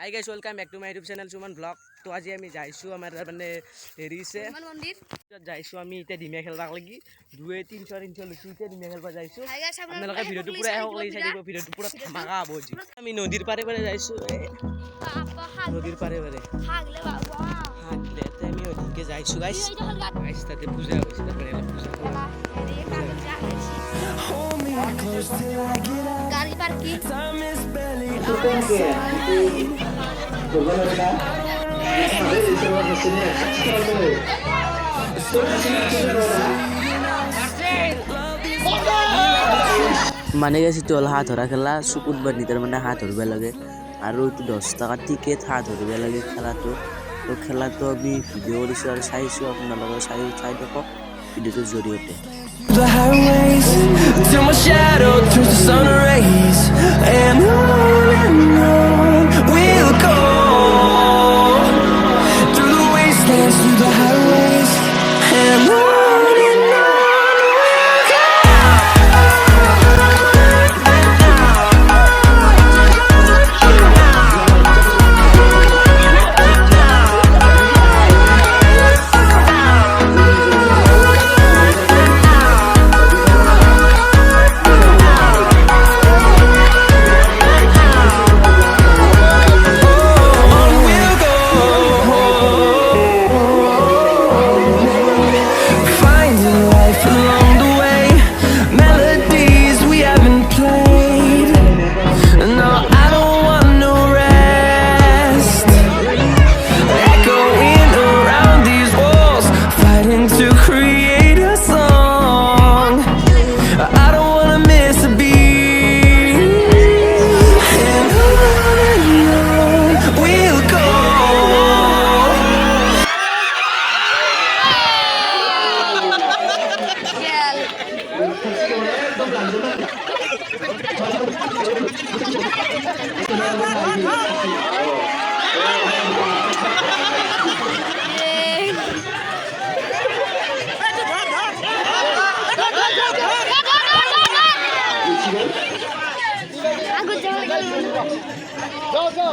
Hi guys, welcome back to my YouTube channel Suman Vlog. तो आज আমি যাইছো আমার মানে হেৰিছে মন্দিৰ যাইছো আমি ইতে ডিমে খেলবাক লাগি 2-3 লুচি ইতে ডিমে খেলবা যাইছো আপোনালোকে ভিডিওটো পুৰা এহক লাগি চাই দিব ভিডিওটো পুৰা ধামাকা হ'ব আজি আমি নদীৰ পাৰে পাৰে যাইছো নদীৰ পাৰে পাৰে হাগলে বাবা হাগলে তে আমি ওদিকে যাইছো গাইস গাইস তাতে পূজা হৈছে তাতে পূজা গাড়ি পার্কিং মানে গেছি তো হাত ধরা খেলা চকুত বান্ধি তাৰ মানে হাত ধৰিব লাগে আৰু 10 টাকা টিকেট হাত ধৰিব লাগে খেলাটো তো খেলাটো আমি ভিডিঅ' কৰিছো আৰু চাইছো আপোনালোকে চাই দেখক ভিডিঅ'টোৰ জৰিয়তে The highways till my shadow turns to sun rays and on we'll go through the wastelands through the highways and on Go, go.